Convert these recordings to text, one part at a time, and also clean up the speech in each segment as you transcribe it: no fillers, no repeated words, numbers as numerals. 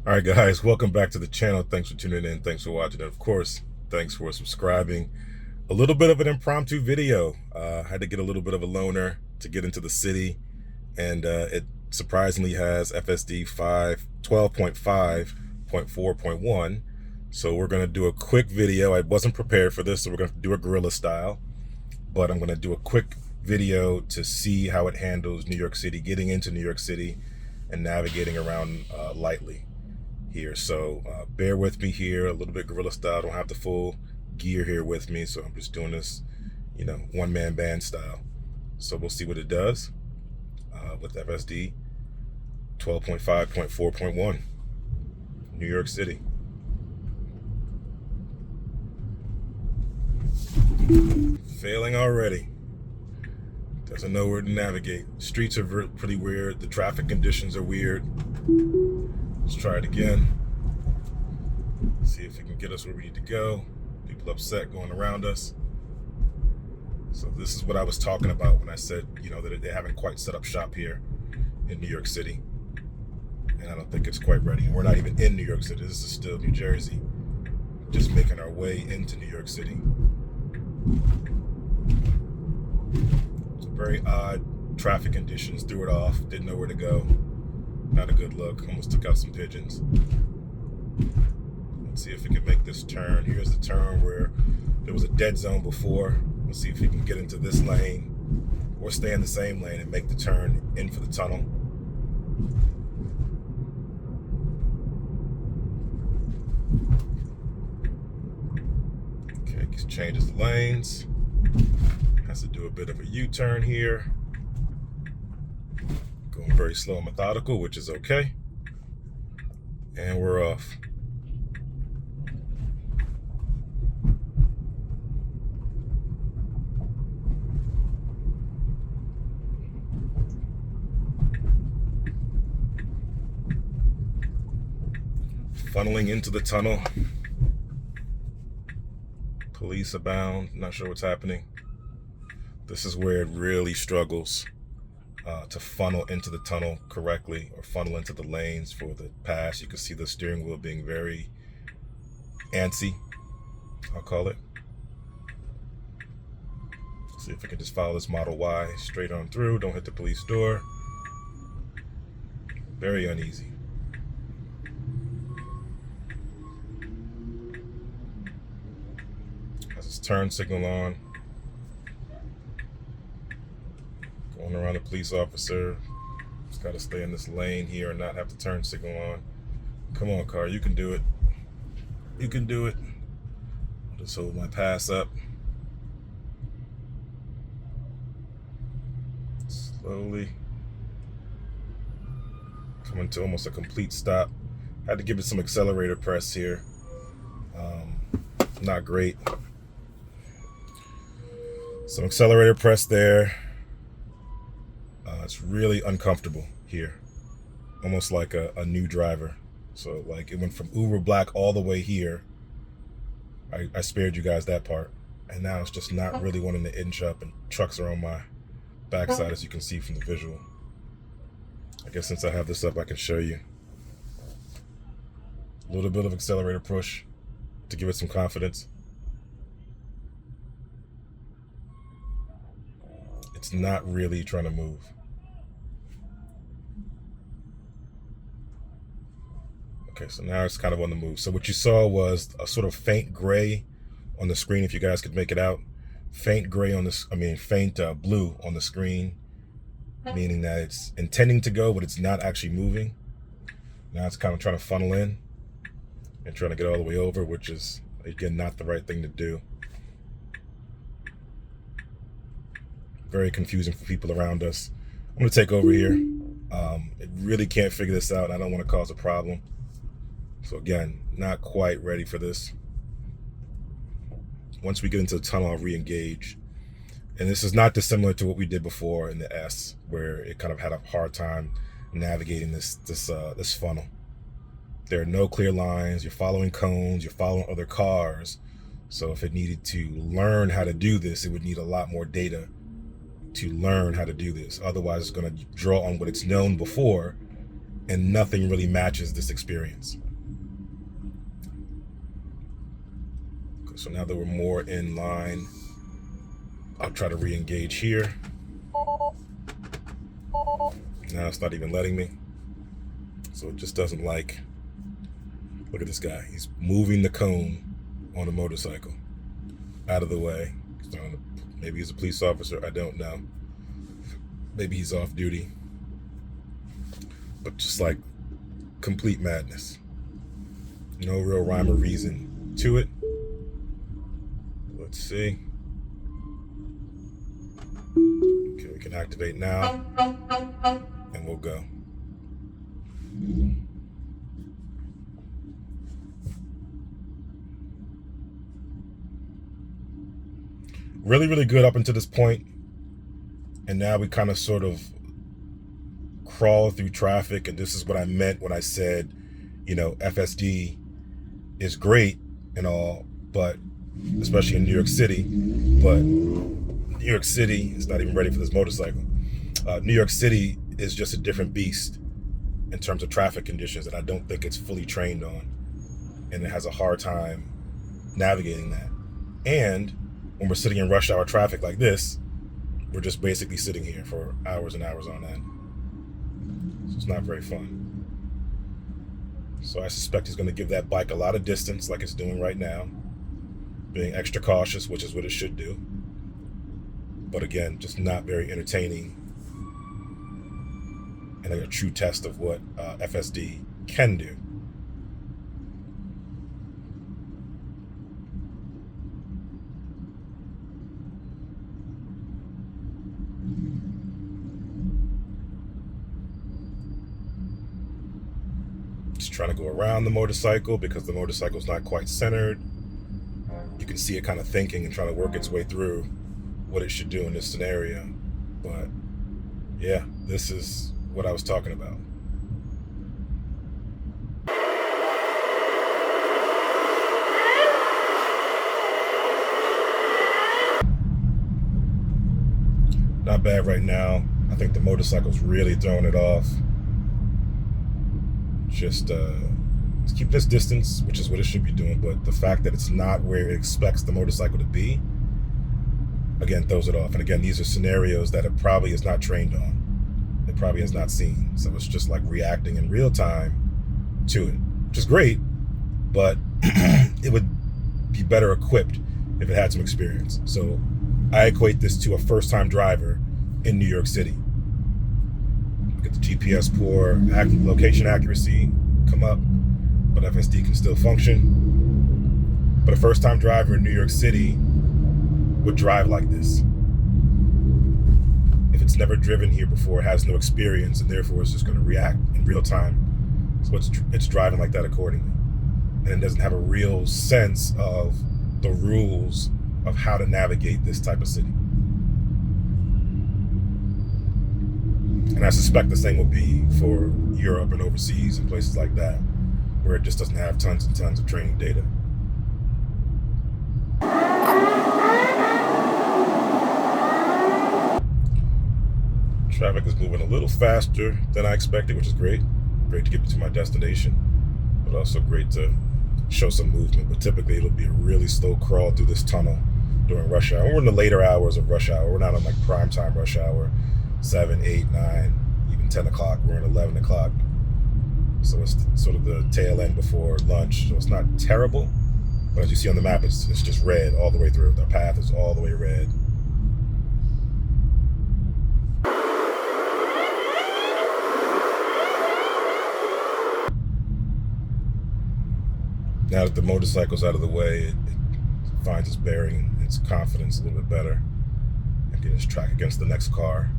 All right, guys, welcome back to the channel. Thanks for tuning in. Thanks for watching. And of course, thanks for subscribing. A little bit of an impromptu video. Had to get a little bit of a loner to get into the city. And it surprisingly has FSD 12.5.4.1. So we're going to do a quick video. I wasn't prepared for this, so we're going to do a guerrilla style. But I'm going to do a quick video to see how it handles New York City, getting into New York City and navigating around lightly here. So bear with me here, a little bit guerrilla style. I don't have the full gear here with me, so I'm just doing this, one-man band style. So we'll see what it does with FSD 12.5.4.1, New York City. Failing already. Doesn't know where to navigate. Streets are pretty weird. The traffic conditions are weird. Let's try it again. See if we can get us where we need to go. People upset going around us. So this is what I was talking about when I said, that they haven't quite set up shop here in New York City. And I don't think it's quite ready. And we're not even in New York City. This is still New Jersey. Just making our way into New York City. It's a very odd traffic conditions. Threw it off. Didn't know where to go. Not a good look. Almost took out some pigeons. Let's see if we can make this turn. Here's the turn where there was a dead zone before. Let's see if we can get into this lane or stay in the same lane and make the turn in for the tunnel. Okay, changes the lanes. Has to do a bit of a U-turn here. Going very slow and methodical, which is okay. And we're off. Funneling into the tunnel. Police abound. Not sure what's happening. This is where it really struggles to funnel into the tunnel correctly, or funnel into the lanes for the pass. You can see the steering wheel being very antsy, I'll call it. See if I can just follow this Model Y straight on through. Don't hit the police door. Very uneasy. Has its turn signal on. Going around a police officer. Just got to stay in this lane here and not have the turn signal on. Come on, car, you can do it. You can do it. I'll just hold my pass up. Slowly. Coming to almost a complete stop. Had to give it some accelerator press here. Not great. Some accelerator press there. It's really uncomfortable here. Almost like a new driver. So like it went from uber black all the way here. I spared you guys that part. And now it's just not really wanting to inch up, and trucks are on my backside, as you can see from the visual. I guess since I have this up, I can show you. A little bit of accelerator push to give it some confidence. It's not really trying to move. Okay, so now it's kind of on the move. So what you saw was a sort of faint gray on the screen, if you guys could make it out. Faint gray on this, faint blue on the screen, meaning that it's intending to go, but it's not actually moving. Now it's kind of trying to funnel in and trying to get all the way over, which is, again, not the right thing to do. Very confusing for people around us. I'm gonna take over here. It really can't figure this out, and I don't want to cause a problem. So again, not quite ready for this. Once we get into the tunnel, I'll re-engage. And this is not dissimilar to what we did before in the S, where it kind of had a hard time navigating this funnel. There are no clear lines. You're following cones. You're following other cars. So if it needed to learn how to do this, it would need a lot more data to learn how to do this. Otherwise, it's going to draw on what it's known before and nothing really matches this experience. So now that we're more in line, I'll try to re-engage here. Now it's not even letting me. So it just doesn't like, look at this guy. He's moving the cone on a motorcycle out of the way. Maybe he's a police officer, I don't know. Maybe he's off duty. But just like complete madness. No real rhyme or reason to it. Let's see. Okay, we can activate now, and we'll go. Really, really good up until this point. And now we kind of sort of crawl through traffic. And this is what I meant when I said, you know, FSD is great and all, but especially in New York City, but New York City is not even ready for this motorcycle. New York City is just a different beast in terms of traffic conditions that I don't think it's fully trained on, and it has a hard time navigating that. And when we're sitting in rush hour traffic like this, we're just basically sitting here for hours and hours on end. So it's not very fun. So I suspect he's going to give that bike a lot of distance like it's doing right now, being extra cautious, which is what it should do. But again, just not very entertaining and a true test of what FSD can do. Just trying to go around the motorcycle because the motorcycle's not quite centered. You can see it kind of thinking and trying to work its way through what it should do in this scenario. But yeah, this is what I was talking about. Not bad right now. I think the motorcycle's really throwing it off. Just keep this distance, which is what it should be doing, but the fact that it's not where it expects the motorcycle to be, again, throws it off. And again, these are scenarios that it probably is not trained on. It probably has not seen. So it's just like reacting in real time to it, which is great, but it would be better equipped if it had some experience. So I equate this to a first-time driver in New York City. Get the GPS poor location accuracy come up, but FSD can still function. But a first-time driver in New York City would drive like this. If it's never driven here before, it has no experience, and therefore it's just going to react in real time. So it's driving like that accordingly. And it doesn't have a real sense of the rules of how to navigate this type of city. And I suspect the same will be for Europe and overseas and places like that, where it just doesn't have tons and tons of training data. Traffic is moving a little faster than I expected, which is great. Great to get me to my destination, but also great to show some movement. But typically it'll be a really slow crawl through this tunnel during rush hour. We're in the later hours of rush hour. We're not on like prime time rush hour, 7, 8, 9, even 10 o'clock. We're in 11 o'clock. So it's sort of the tail end before lunch. So it's not terrible, but as you see on the map, it's just red all the way through. The path is all the way red. Now that the motorcycle's out of the way, it finds its bearing, its confidence a little bit better, and can just track against the next car.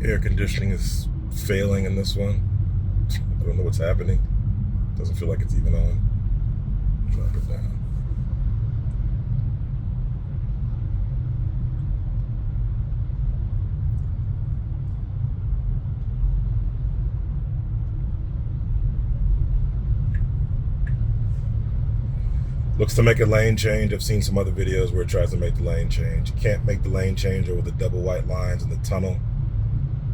Air conditioning is failing in this one. I don't know what's happening. Doesn't feel like it's even on. Drop it down. Looks to make a lane change. I've seen some other videos where it tries to make the lane change. Can't make the lane change over the double white lines in the tunnel.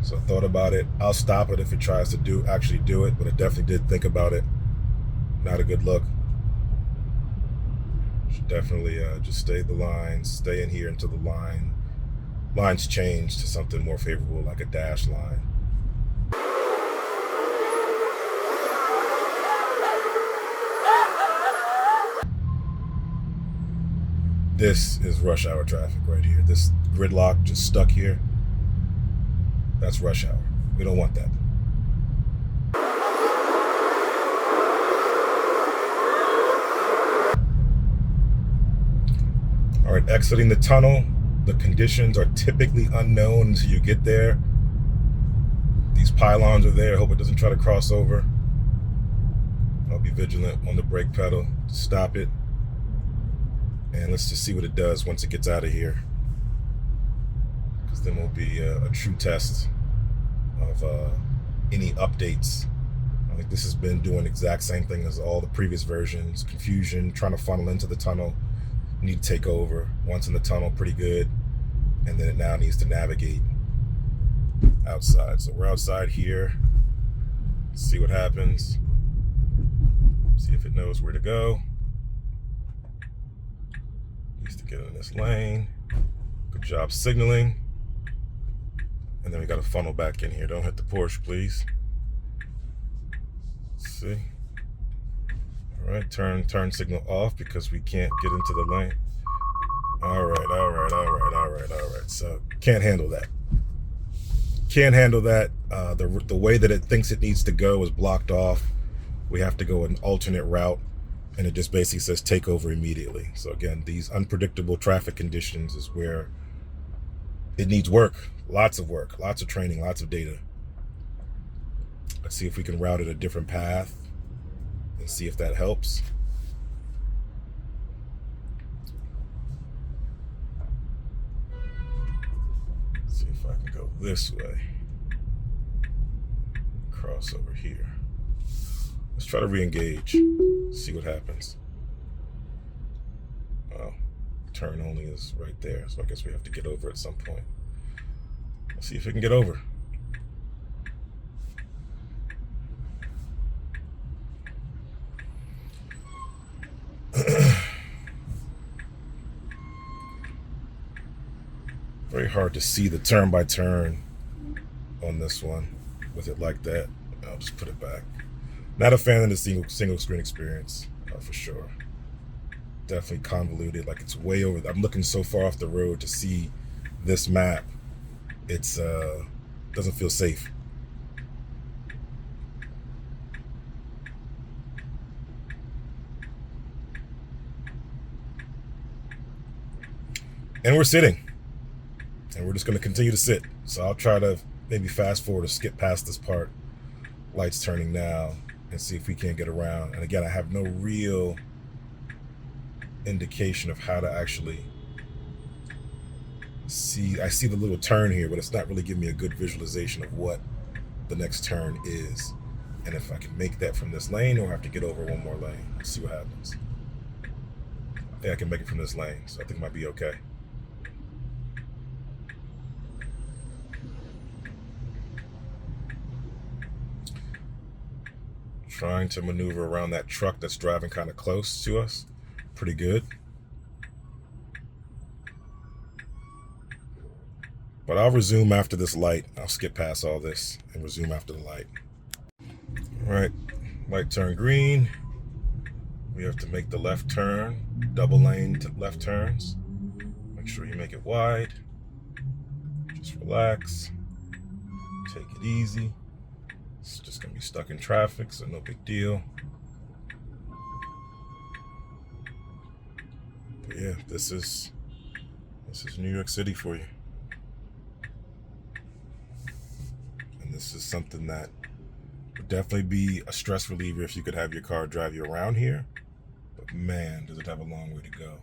So I thought about it. I'll stop it if it tries to actually do it, but I definitely did think about it. Not a good look. Should definitely just stay the lines, stay in here until the lines change to something more favorable, like a dash line. This is rush hour traffic right here. This gridlock just stuck here. That's rush hour. We don't want that. All right, exiting the tunnel. The conditions are typically unknown until you get there. These pylons are there. Hope it doesn't try to cross over. I'll be vigilant on the brake pedal. Stop it. And let's just see what it does once it gets out of here. Because then will be a true test of any updates. I think this has been doing the exact same thing as all the previous versions. Confusion, trying to funnel into the tunnel. Need to take over. Once in the tunnel, pretty good. And then it now needs to navigate outside. So we're outside here. Let's see what happens. See if it knows where to go. Needs to get in this lane. Good job signaling. And then we got to funnel back in here. Don't hit the Porsche, please. Let's see. All right, turn signal off because we can't get into the lane. All right. So can't handle that. Can't handle that. The way that it thinks it needs to go is blocked off. We have to go an alternate route, and it just basically says take over immediately. So again, these unpredictable traffic conditions is where it needs work. Lots of work, lots of training, lots of data. Let's see if we can route it a different path and see if that helps. Let's see if I can go this way. Cross over here. Let's try to re-engage. See what happens. Oh, turn only is right there, so I guess we have to get over at some point. Let's see if we can get over. Very hard to see the turn by turn on this one with it like that. I'll just put it back. Not a fan of the single screen experience, for sure. Definitely convoluted, like it's way over. I'm looking so far off the road to see this map. It's doesn't feel safe. And we're sitting. And we're just going to continue to sit. So I'll try to maybe fast forward or skip past this part. Lights turning now. And see if we can't get around. And again, I have no real indication of how to actually see. I see the little turn here, but it's not really giving me a good visualization of what the next turn is. And if I can make that from this lane or have to get over one more lane. Let's see what happens. I think I can make it from this lane, so I think it might be okay. Trying to maneuver around that truck that's driving kind of close to us. Pretty good. But I'll resume after this light. I'll skip past all this and resume after the light. All right, light turned green. We have to make the left turn, double lane to left turns. Make sure you make it wide. Just relax. Take it easy. It's just gonna be stuck in traffic, so no big deal. But yeah, this is New York City for you. And this is something that would definitely be a stress reliever if you could have your car drive you around here. But man, does it have a long way to go.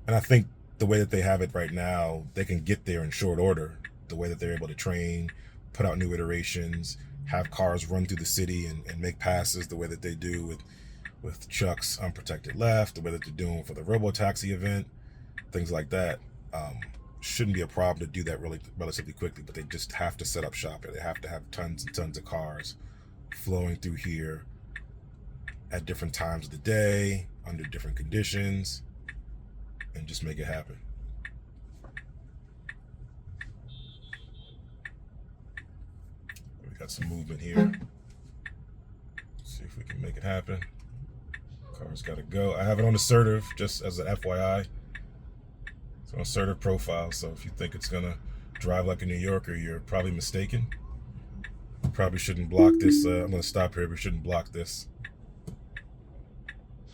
And I think the way that they have it right now, they can get there in short order. The way that they're able to train, put out new iterations, have cars run through the city and make passes the way that they do with with Chuck's unprotected left, or whether they're doing for the robo-taxi event, things like that. Shouldn't be a problem to do that relatively quickly, but they just have to set up shop here. They have to have tons and tons of cars flowing through here at different times of the day, under different conditions, and just make it happen. We got some movement here. Let's see if we can make it happen. Car's got to go. I have it on Assertive, just as an FYI. It's on Assertive Profile, so if you think it's going to drive like a New Yorker, you're probably mistaken. You probably shouldn't block this. I'm going to stop here. We shouldn't block this.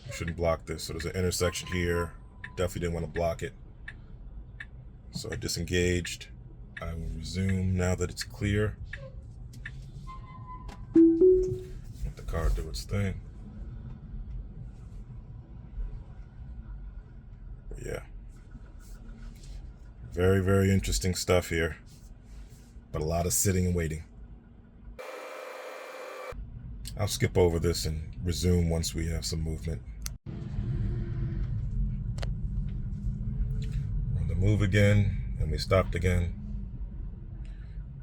We shouldn't block this. So there's an intersection here. Definitely didn't want to block it. So I disengaged. I will resume now that it's clear. Let the car do its thing. But yeah. Very, very interesting stuff here. But a lot of sitting and waiting. I'll skip over this and resume once we have some movement. We're on the move again, and we stopped again.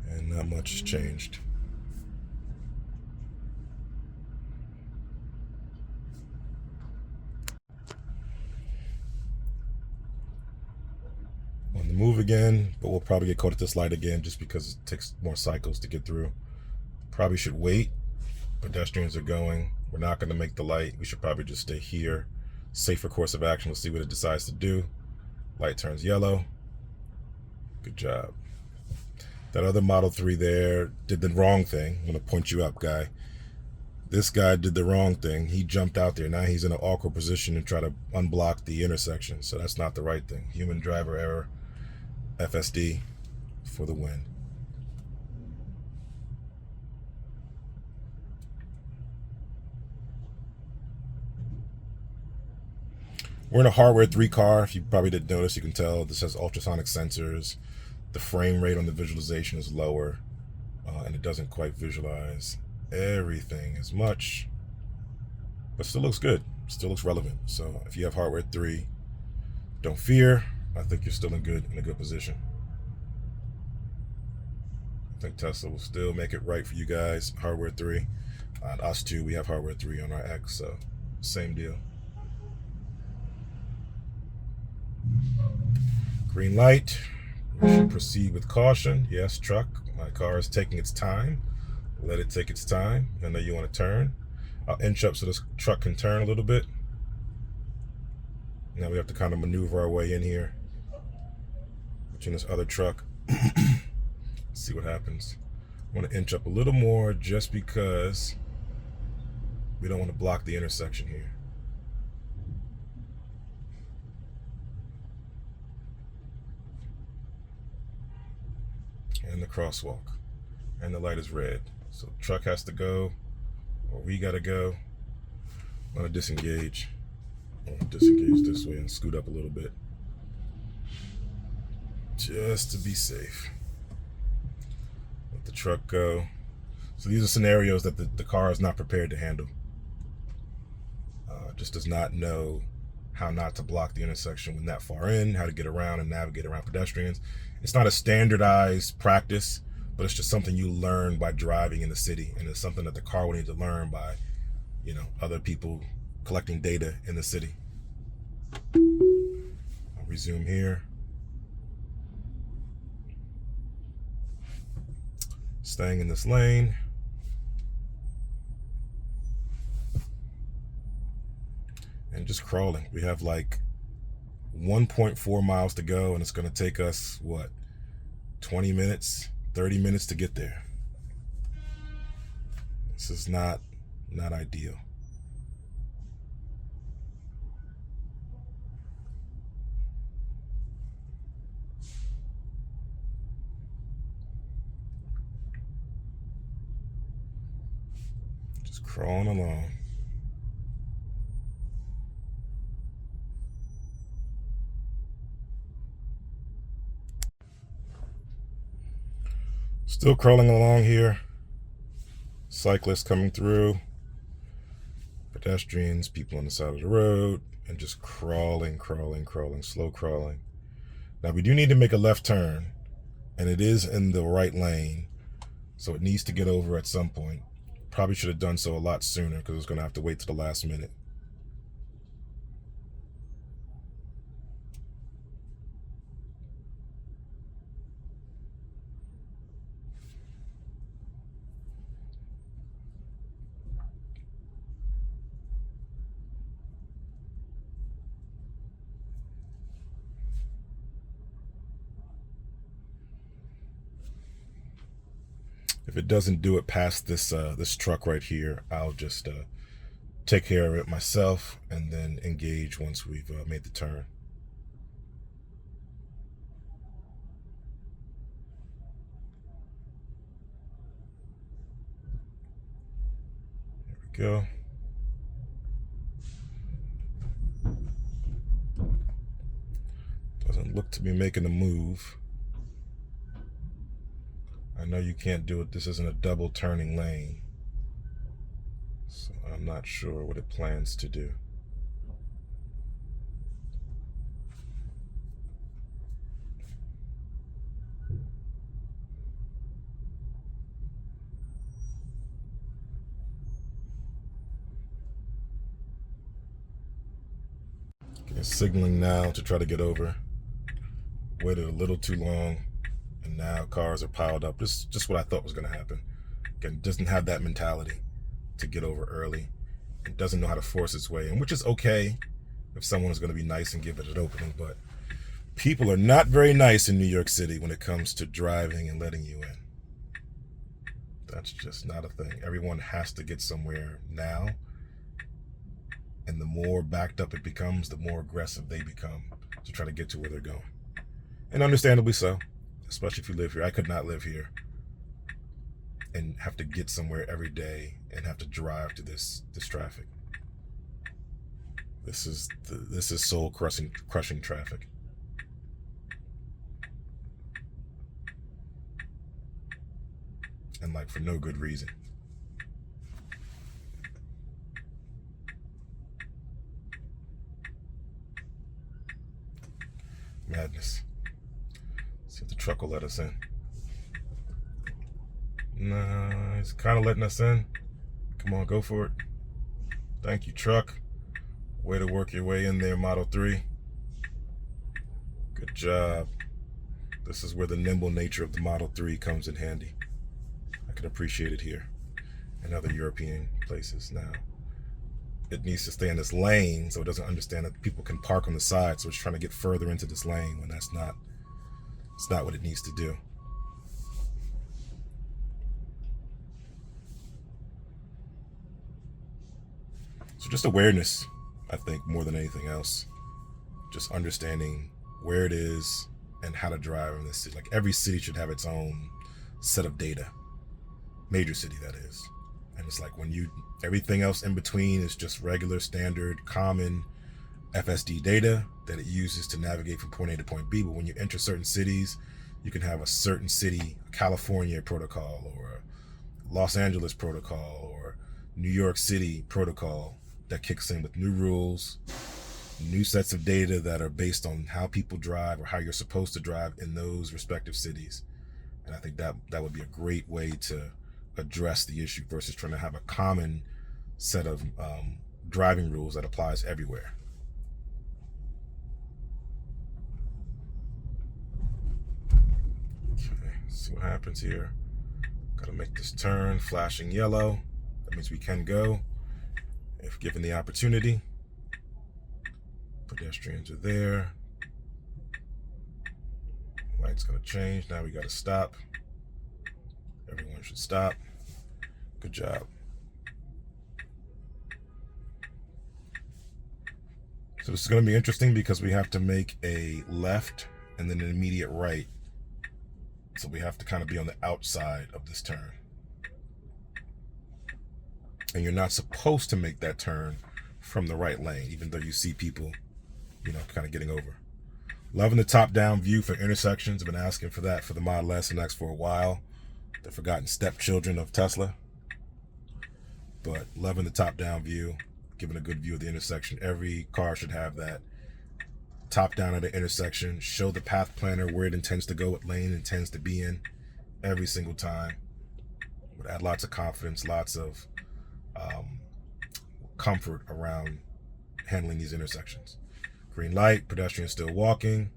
And not much has changed. On the move again, but we'll probably get caught at this light again just because it takes more cycles to get through. Probably should wait. Pedestrians are going. We're not going to make the light. We should probably just stay here. Safer course of action. We'll see what it decides to do. Light turns yellow. Good job. That other Model 3 there did the wrong thing. I'm going to point you up, guy. This guy did the wrong thing. He jumped out there. Now he's in an awkward position and try to unblock the intersection. So that's not the right thing. Human driver error. FSD for the win. We're in a hardware 3 car. If you probably didn't notice, you can tell this has ultrasonic sensors. The frame rate on the visualization is lower, and it doesn't quite visualize everything as much, but still looks good. Still looks relevant. So if you have hardware 3, don't fear. I think you're still in a good position. I think Tesla will still make it right for you guys. Hardware 3. Us too, we have hardware 3 on our X, so same deal. Green light. We should proceed with caution. Yes, truck. My car is taking its time. Let it take its time. I know you want to turn. I'll inch up so this truck can turn a little bit. Now we have to kind of maneuver our way in here between this other truck. See what happens. I want to inch up a little more just because we don't want to block the intersection here. And the crosswalk. And the light is red. So the truck has to go, or we gotta go. I'm gonna disengage. I'll disengage this way and scoot up a little bit. Just to be safe. Let the truck go. So these are scenarios that the car is not prepared to handle. Just does not know how not to block the intersection when that far in, how to get around and navigate around pedestrians. It's not a standardized practice, but it's just something you learn by driving in the city. And it's something that the car will need to learn by, other people collecting data in the city. I'll resume here. Staying in this lane. And just crawling. We have like 1.4 miles to go, and it's going to take us, 20 minutes, 30 minutes to get there. This is not ideal. Just crawling along. Still crawling along here. Cyclists coming through. pedestrians, people on the side of the road, and just crawling, slow crawling. Now we do need to make a left turn, and it is in the right lane, so it needs to get over at some point. Probably should have done so a lot sooner because it's going to have to wait to the last minute. If it doesn't do it past this this truck right here, I'll just take care of it myself and then engage once we've made the turn. There we go. Doesn't look to be making a move. I know you can't do it. This isn't a double turning lane, so I'm not sure what it plans to do. Okay, signaling now to try to get over. Waited a little too long, and now cars are piled up. This is just what I thought was going to happen. Again, doesn't have that mentality to get over early. It doesn't know how to force its way in, which is okay if someone is going to be nice and give it an opening, but people are not very nice in New York City when it comes to driving and letting you in. That's just not a thing. Everyone has to get somewhere now, and the more backed up it becomes, the more aggressive they become to try to get to where they're going. And understandably so, especially if you live here. I could not live here and have to get somewhere every day and have to drive to this traffic. This is soul crushing traffic. And like for no good reason. Madness. See if the truck will let us in. Nah, it's kind of letting us in. Come on, go for it. Thank you, truck. Way to work your way in there, Model 3. Good job. This is where the nimble nature of the Model 3 comes in handy. I can appreciate it here and other European places now. It needs to stay in this lane so it doesn't understand that people can park on the side, so it's trying to get further into this lane when it's not what it needs to do. So just awareness, I think, more than anything else. Just understanding where it is and how to drive in this city. Like every city should have its own set of data. Major city, that is. And it's like everything else in between is just regular, standard, common FSD data that it uses to navigate from point A to point B. But when you enter certain cities, you can have a certain city, California protocol, or Los Angeles protocol, or New York City protocol that kicks in with new rules, new sets of data that are based on how people drive or how you're supposed to drive in those respective cities. And I think that would be a great way to address the issue versus trying to have a common set of driving rules that applies everywhere. Okay, see what happens here. Gotta make this turn, flashing yellow. That means we can go if given the opportunity. Pedestrians are there. Light's gonna change. Now we gotta stop. Everyone should stop. Good job. So this is going to be interesting because we have to make a left and then an immediate right. So we have to kind of be on the outside of this turn. And you're not supposed to make that turn from the right lane, even though you see people, kind of getting over. Loving the top-down view for intersections. I've been asking for that for the Model S and X for a while. The forgotten stepchildren of Tesla. But loving the top-down view. giving a good view of the intersection. Every car should have that. Top down at the intersection, show the path planner where it intends to go, what lane it intends to be in every single time. Would add lots of confidence, lots of comfort around handling these intersections. Green light, pedestrian still walking.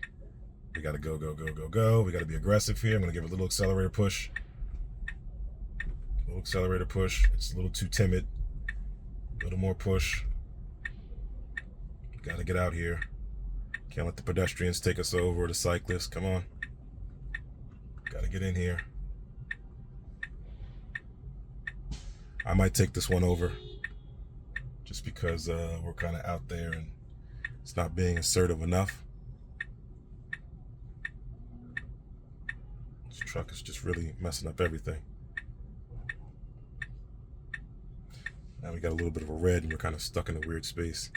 We gotta go, go, go, go, go. We gotta be aggressive here. I'm gonna give it a little accelerator push. A little accelerator push. It's a little too timid. A little more push. Gotta get out here. Can't let the pedestrians take us over, the cyclists. Come on. Gotta get in here. I might take this one over just because we're kind of out there and it's not being assertive enough. This truck is just really messing up everything. Now we got a little bit of a red and we're kind of stuck in a weird space.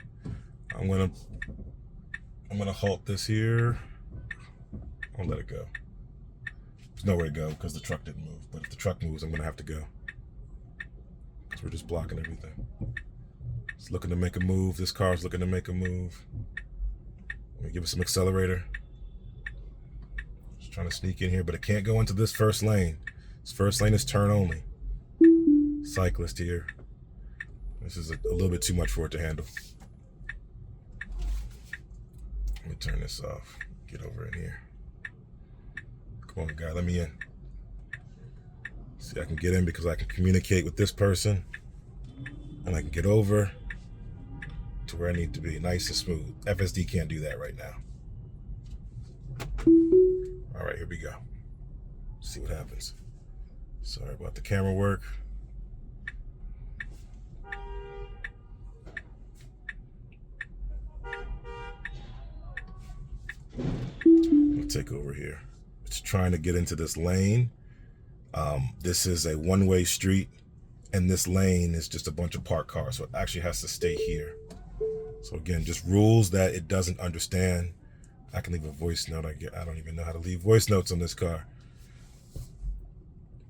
I'm gonna halt this here. I'll let it go. There's nowhere to go because the truck didn't move. But if the truck moves, I'm gonna have to go. Because we're just blocking everything. It's looking to make a move. This car's looking to make a move. Let me give it some accelerator. Just trying to sneak in here, but it can't go into this first lane. This first lane is turn only. Cyclist here. This is a little bit too much for it to handle. Let me turn this off. Get over in here. Come on, guy, let me in. See, I can get in because I can communicate with this person and I can get over to where I need to be, nice and smooth. FSD can't do that right now. All right, here we go. See what happens. Sorry about the camera work. I'll take over here. It's trying to get into this lane. This is a one-way street, and this lane is just a bunch of parked cars, so it actually has to stay here. So again, just rules that it doesn't understand. I can leave a voice note. I don't even know how to leave voice notes on this car.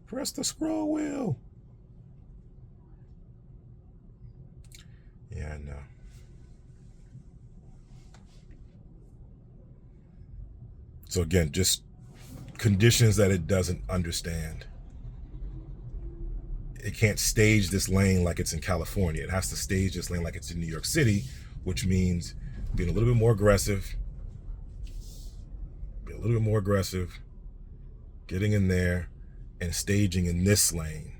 Press the scroll wheel. Yeah, I know. So again, just conditions that it doesn't understand. It can't stage this lane like it's in California. It has to stage this lane like it's in New York City, which means being a little bit more aggressive. Be a little bit more aggressive. Getting in there and staging in this lane.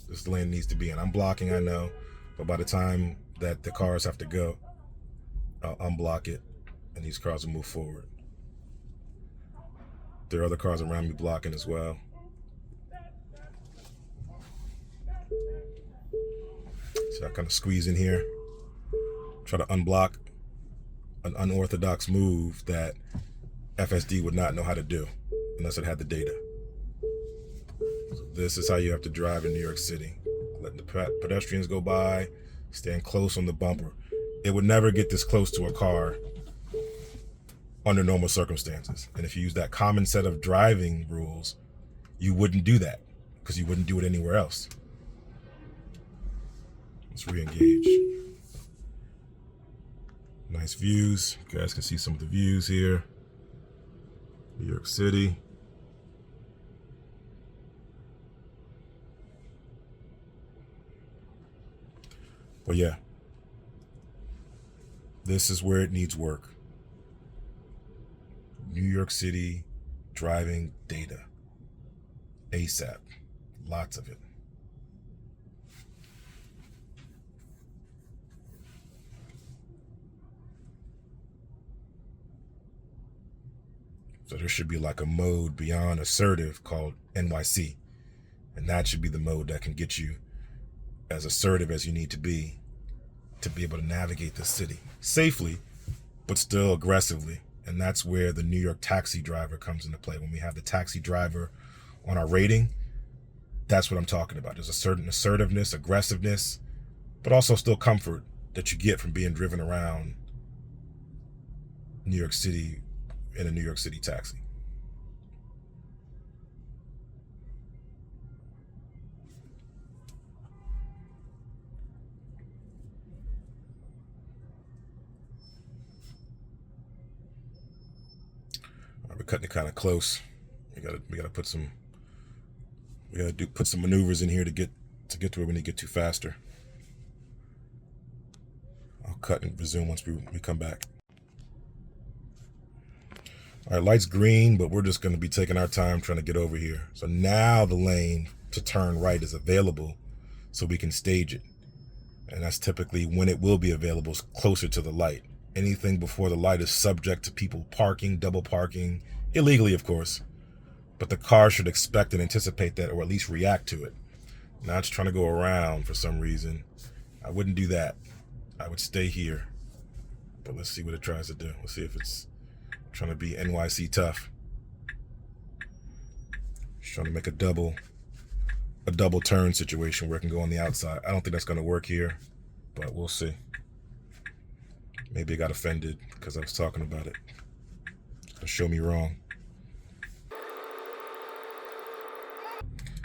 This lane needs to be in. I'm blocking, I know, but by the time that the cars have to go, I'll unblock it and these cars will move forward. There are other cars around me blocking as well. So I kind of squeeze in here, try to unblock an unorthodox move that FSD would not know how to do unless it had the data. So this is how you have to drive in New York City. Letting the pedestrians go by, staying close on the bumper. It would never get this close to a car under normal circumstances. And if you use that common set of driving rules, you wouldn't do that because you wouldn't do it anywhere else. Let's re-engage. Nice views. You guys can see some of the views here. New York City. But yeah, this is where it needs work. New York City driving data. ASAP. Lots of it. So there should be like a mode beyond assertive called NYC. And that should be the mode that can get you as assertive as you need to be able to navigate the city safely, but still aggressively. And that's where the New York taxi driver comes into play. When we have the taxi driver on our rating, that's what I'm talking about. There's a certain assertiveness, aggressiveness, but also still comfort that you get from being driven around New York City in a New York City taxi. cutting it kind of close. We gotta put some maneuvers in here to get to where we need to get to faster. I'll cut and resume once we come back. All right, light's green, but we're just going to be taking our time trying to get over here. So now the lane to turn right is available, so we can stage it. And that's typically when it will be available, closer to the light. Anything before the light is subject to people parking, double parking, illegally, of course. But the car should expect and anticipate that, or at least react to it. Now it's trying to go around for some reason. I wouldn't do that. I would stay here. But let's see what it tries to do. Let's see if it's trying to be NYC tough. It's trying to make a double turn situation where it can go on the outside. I don't think that's going to work here, but we'll see. Maybe I got offended because I was talking about it. It's going to show me wrong.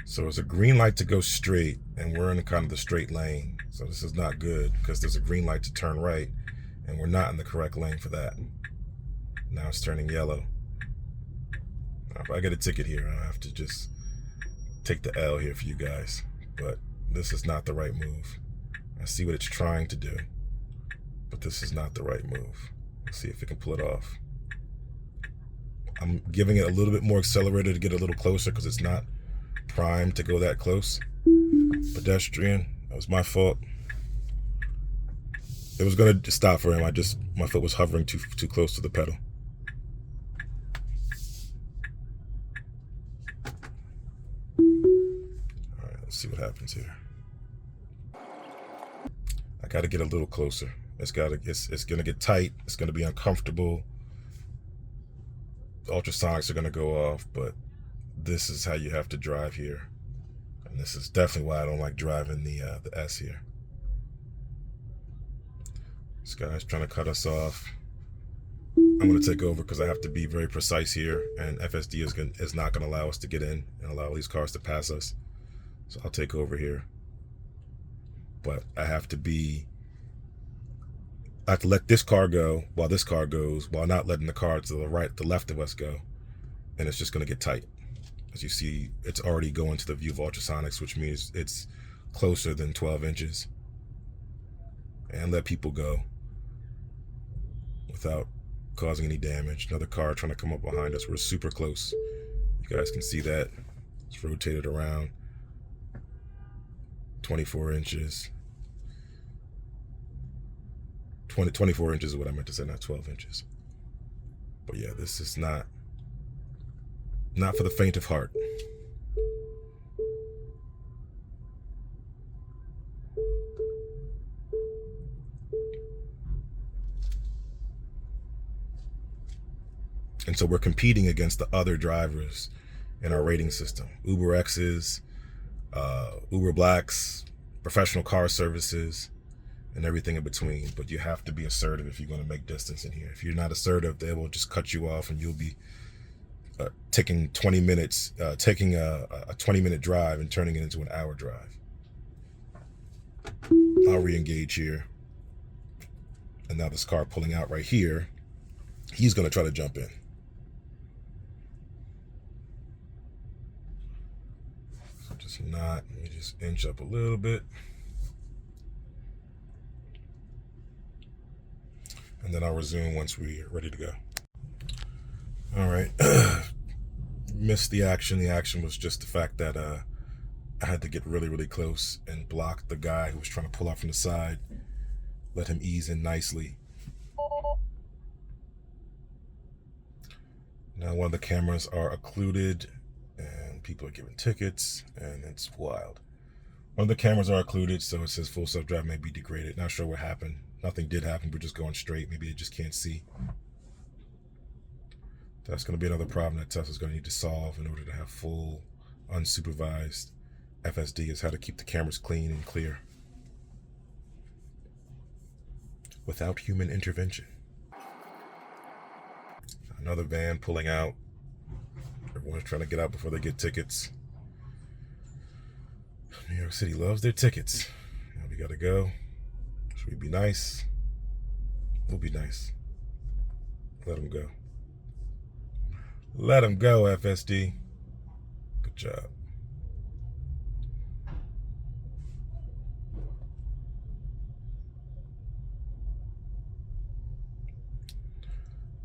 So it's a green light to go straight, and we're in kind of the straight lane. So this is not good because there's a green light to turn right, and we're not in the correct lane for that. Now it's turning yellow. Now, if I get a ticket here, I have to just take the L here for you guys. But this is not the right move. I see what it's trying to do, but this is not the right move. Let's see if it can pull it off. I'm giving it a little bit more accelerator to get a little closer because it's not primed to go that close. Pedestrian, that was my fault. It was gonna stop for him. My foot was hovering too close to the pedal. All right, let's see what happens here. I got to get a little closer. It's gonna get tight. It's gonna be uncomfortable. The ultrasonics are gonna go off, but this is how you have to drive here, and this is definitely why I don't like driving the S here. This guy's trying to cut us off. I'm going to take over because I have to be very precise here, and FSD is not going to allow us to get in and allow these cars to pass us. So I'll take over here. But I have to let this car go while this car goes, while not letting the car to the left of us go. And it's just going to get tight. As you see, it's already going to the view of ultrasonics, which means it's closer than 12 inches. And let people go without causing any damage. Another car trying to come up behind us. We're super close. You guys can see that. It's rotated around. 24 inches. 24 inches is what I meant to say, not 12 inches. But yeah, this is not for the faint of heart. And so we're competing against the other drivers in our rating system. Uber X's, Uber Blacks, professional car services, and everything in between. But you have to be assertive if you're going to make distance in here. If you're not assertive, they will just cut you off, and you'll be taking 20 minutes, taking a 20-minute drive and turning it into an hour drive. I'll re-engage here. And now this car pulling out right here, he's going to try to jump in. So let me just inch up a little bit. And then I'll resume once we're ready to go. All right. Missed the action. The action was just the fact that I had to get really, really close and block the guy who was trying to pull out from the side. Let him ease in nicely. Now one of the cameras are occluded and people are giving tickets, and it's wild. One of the cameras are occluded, so it says full self-drive may be degraded. Not sure what happened. Nothing did happen. We're just going straight. Maybe they just can't see. That's going to be another problem that Tesla's going to need to solve in order to have full, unsupervised FSD, is how to keep the cameras clean and clear without human intervention. Another van pulling out. Everyone's trying to get out before they get tickets. New York City loves their tickets. Now we got to go. Should we be nice? We'll be nice. Let them go. Let him go, FSD. Good job.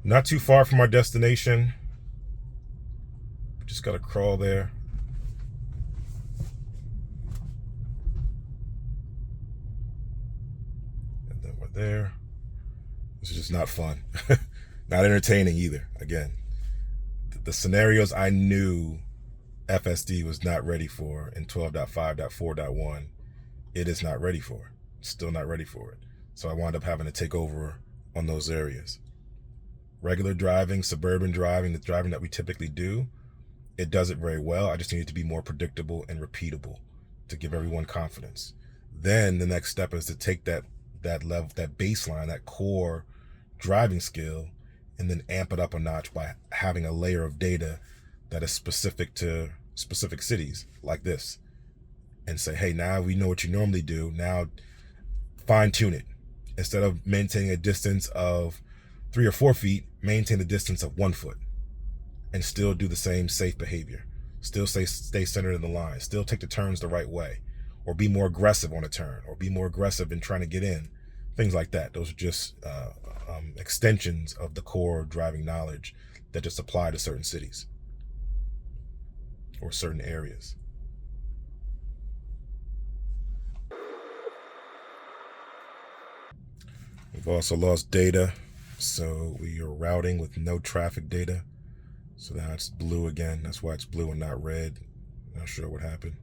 Not too far from our destination. Just gotta crawl there. And then we're there. This is just not fun. Not entertaining either. Again, the scenarios I knew FSD was not ready for in 12.5.4.1, it is not ready for. Still not ready for it. So I wound up having to take over on those areas. Regular driving, suburban driving, the driving that we typically do, it does it very well. I just need it to be more predictable and repeatable to give everyone confidence. Then the next step is to take that level, that baseline, that core driving skill, and then amp it up a notch by having a layer of data that is specific to specific cities like this. And say, hey, now we know what you normally do. Now fine tune it. Instead of maintaining a distance of 3 or 4 feet, maintain a distance of 1 foot and still do the same safe behavior. Still stay centered in the line. Still take the turns the right way, or be more aggressive on a turn, or be more aggressive in trying to get in. Things like that. Those are just extensions of the core driving knowledge that just apply to certain cities or certain areas. We've also lost data, so we are routing with no traffic data. So now it's blue again. That's why it's blue and not red. Not sure what happened.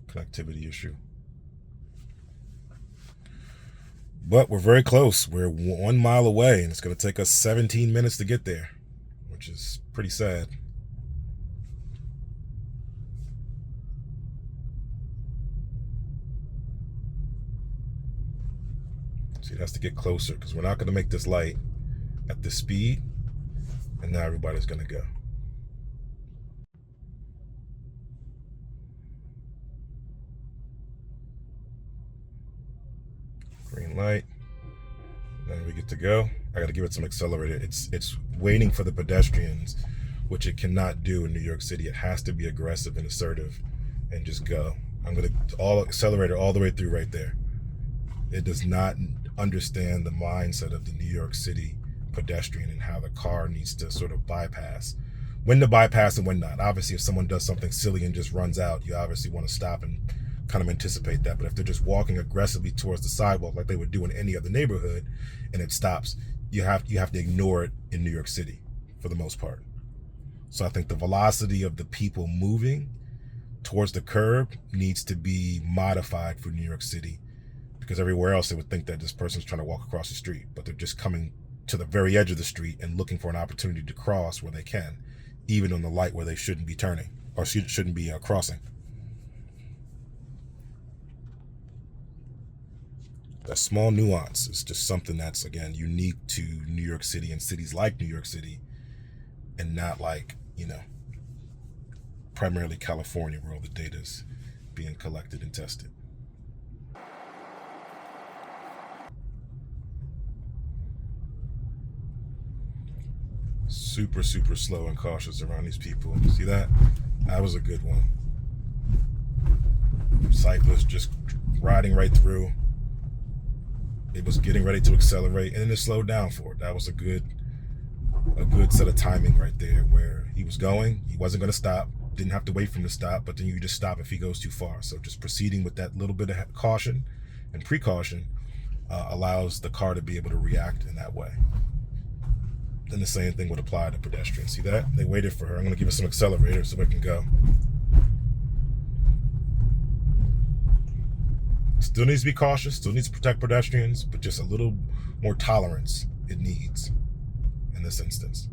Connectivity issue. But we're very close. We're 1 mile away, and it's going to take us 17 minutes to get there, which is pretty sad. See, it has to get closer because we're not going to make this light at this speed, and now everybody's going to go. Green light. Then we get to go. I got to give it some accelerator. It's waiting for the pedestrians, which it cannot do in New York City. It has to be aggressive and assertive and just go. I'm going to accelerator all the way through right there. It does not understand the mindset of the New York City pedestrian and how the car needs to sort of bypass. When to bypass and when not. Obviously, if someone does something silly and just runs out, you obviously want to stop and kind of anticipate that. But if they're just walking aggressively towards the sidewalk like they would do in any other neighborhood and it stops, you have to ignore it in New York City for the most part. So I think the velocity of the people moving towards the curb needs to be modified for New York City, because everywhere else they would think that this person's trying to walk across the street, but they're just coming to the very edge of the street and looking for an opportunity to cross where they can, even on the light where they shouldn't be turning or shouldn't be crossing. That small nuance is just something that's, again, unique to New York City and cities like New York City, and not like, primarily California where all the data's being collected and tested. Super, super slow and cautious around these people. See that? That was a good one. Cyclist just riding right through. It was getting ready to accelerate, and then it slowed down for it. That was a good set of timing right there, where he was going, he wasn't going to stop, didn't have to wait for him to stop, but then you just stop if he goes too far. So just proceeding with that little bit of caution and precaution allows the car to be able to react in that way. Then the same thing would apply to pedestrians. See that? They waited for her. I'm going to give her some accelerator so we can go. Still needs to be cautious, still needs to protect pedestrians, but just a little more tolerance it needs in this instance.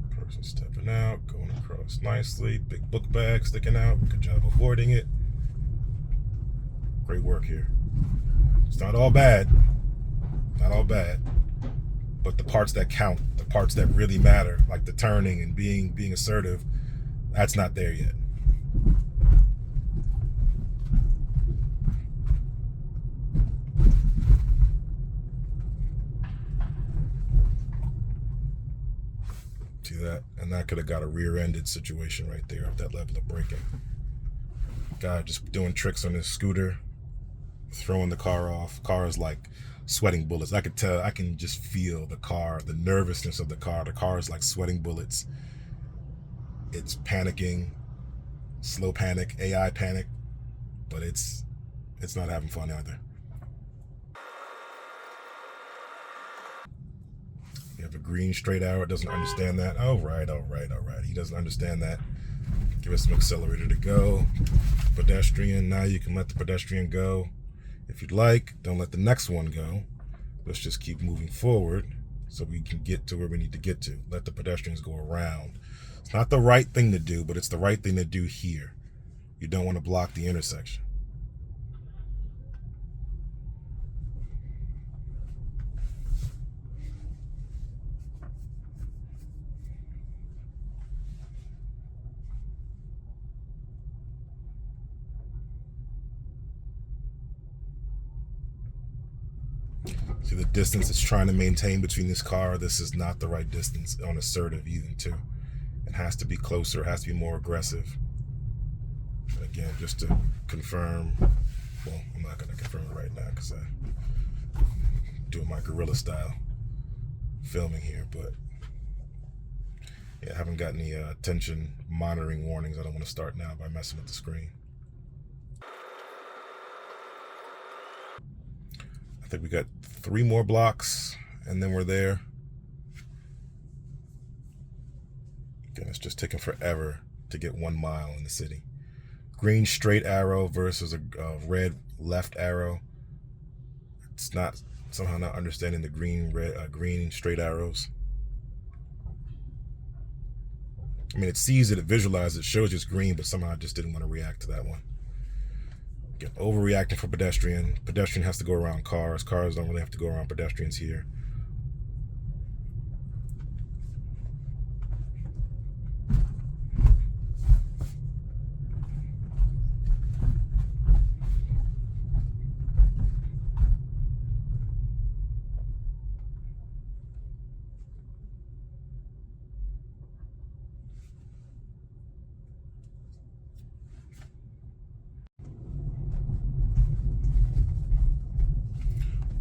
Person stepping out, going across nicely, big book bag sticking out. Good job avoiding it. Great work here. It's not all bad, but the parts that count, the parts that really matter, like the turning and being assertive, that's not there yet. that? And that could have got a rear-ended situation right there of that level of braking. Guy just doing tricks on his scooter, throwing the car off. Car is like sweating bullets. I could tell, I can just feel the car, the nervousness of the car. The car is like sweating bullets. It's panicking, slow panic, AI panic, but it's not having fun either. You have a green straight arrow, it doesn't understand that. All right. He doesn't understand that. Give us some accelerator to go. Pedestrian, now you can let the pedestrian go. If you'd like, don't let the next one go. Let's just keep moving forward so we can get to where we need to get to. Let the pedestrians go around. It's not the right thing to do, but it's the right thing to do here. You don't want to block the intersection. See the distance it's trying to maintain between this car. This is not the right distance on Assertive even too. It has to be closer, it has to be more aggressive. Again, just to confirm, well, I'm not going to confirm it right now because I'm doing my Guerilla style filming here, but yeah, I haven't got any attention monitoring warnings. I don't want to start now by messing with the screen. I think we got 3 more blocks and then we're there. Again, it's just taking forever to get 1 mile in the city. Green straight arrow versus a red left arrow. It's not, somehow not understanding the green straight arrows. I mean, it sees it, it visualizes it, shows you it's green, but somehow I just didn't want to react to that one. Again, overreacting for pedestrian. Pedestrian has to go around cars. Cars don't really have to go around pedestrians here.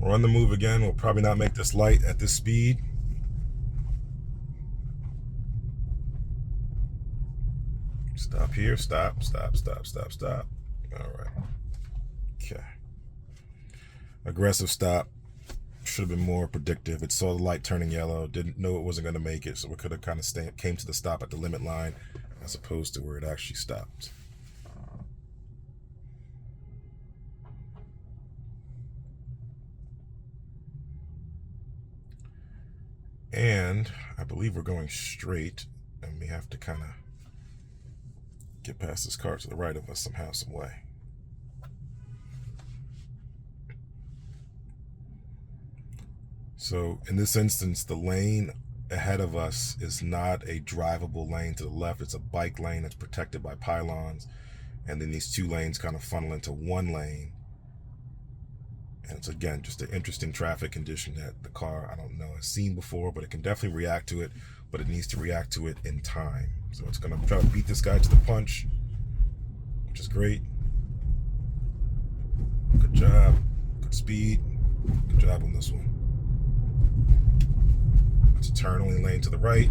We're on the move again. We'll probably not make this light at this speed. Stop here. Stop. All right. Okay. Aggressive stop. Should have been more predictive. It saw the light turning yellow. Didn't know it wasn't going to make it, so we could have kind of came to the stop at the limit line as opposed to where it actually stopped. And I believe we're going straight, and we have to kind of get past this car to the right of us somehow, some way. So in this instance, the lane ahead of us is not a drivable lane to the left. It's a bike lane that's protected by pylons. And then these 2 lanes kind of funnel into 1 lane. And it's, again, just an interesting traffic condition that the car, I don't know, has seen before, but it can definitely react to it, but it needs to react to it in time. So it's going to try to beat this guy to the punch, which is great. Good job. Good speed. Good job on this one. It's a turn only lane to the right.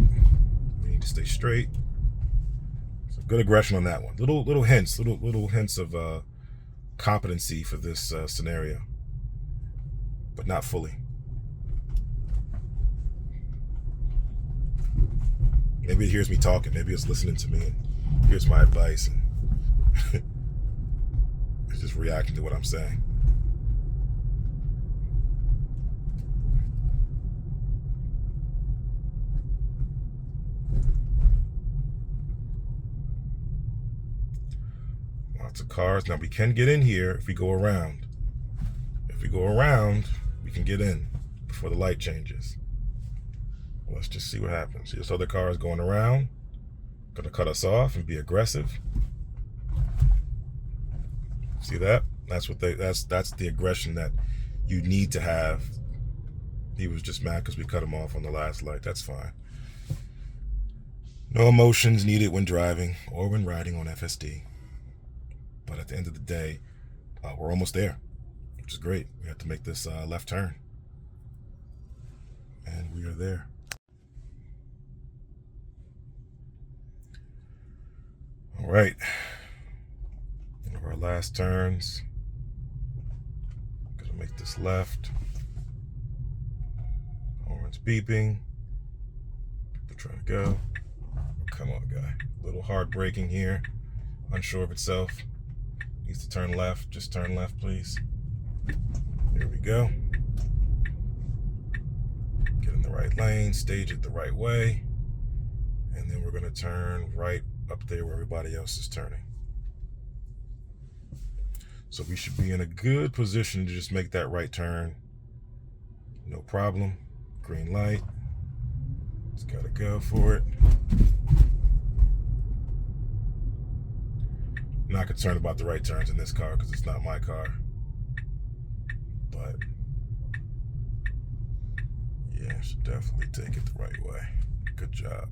We need to stay straight. So good aggression on that one. Little hints of competency for this scenario, but not fully. Maybe it hears me talking. Maybe it's listening to me and hears my advice and it's just reacting to what I'm saying. Lots of cars. Now we can get in here if we go around. If we go around, we can get in before the light changes. Let's just see what happens. This other car is going around, gonna cut us off and be aggressive. See that? That's what that's the aggression that you need to have. He was just mad because we cut him off on the last light. That's fine. No emotions needed when driving or when riding on FSD. But at the end of the day, we're almost there, which is great. We have to make this left turn. And we are there. All right. One of our last turns. Gonna make this left. Horns beeping. People trying to go. Come on, guy. A little hard braking here. Unsure of itself. Needs to turn left. Just turn left, please. Here we go. Get in the right lane. Stage it the right way. And then we're going to turn right up there where everybody else is turning. So we should be in a good position to just make that right turn. No problem. Green light. Just got to go for it. Not concerned about the right turns in this car because it's not my car. But yeah, should definitely take it the right way. Good job.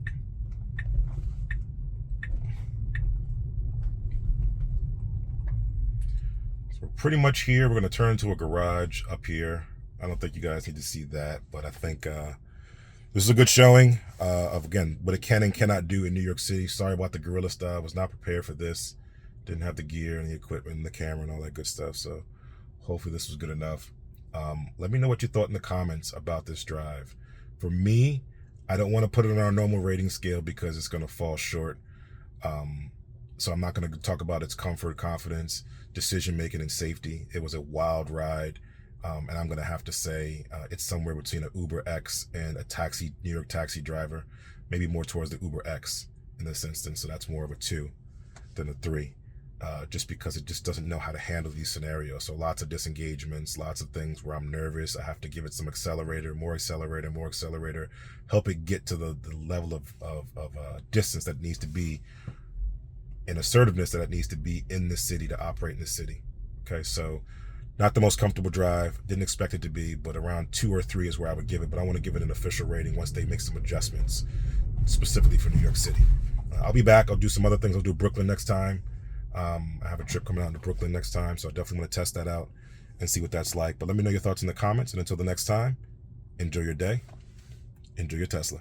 So we're pretty much here. We're going to turn into a garage up here. I don't think you guys need to see that, but I think this is a good showing of, again, what it can and cannot do in New York City. Sorry about the Guerilla stuff. I was not prepared for this. Didn't have the gear and the equipment and the camera and all that good stuff. So hopefully this was good enough. Let me know what you thought in the comments about this drive. For me, I don't want to put it on our normal rating scale because it's going to fall short. So I'm not going to talk about its comfort, confidence, decision-making, and safety. It was a wild ride. And I'm going to have to say it's somewhere between an Uber X and a taxi, New York taxi driver, maybe more towards the Uber X in this instance. So that's more of a 2 than a 3. Just because it just doesn't know how to handle these scenarios. So lots of disengagements, lots of things where I'm nervous. I have to give it some accelerator, more accelerator, help it get to the level of distance that needs to be, and assertiveness that it needs to be in the city to operate in the city. Okay, so not the most comfortable drive. Didn't expect it to be, but around 2 or 3 is where I would give it. But I want to give it an official rating once they make some adjustments, specifically for New York City. I'll be back. I'll do some other things. I'll do Brooklyn next time. I have a trip coming out into Brooklyn next time, so I definitely want to test that out and see what that's like. But let me know your thoughts in the comments. And until the next time, enjoy your day. Enjoy your Tesla.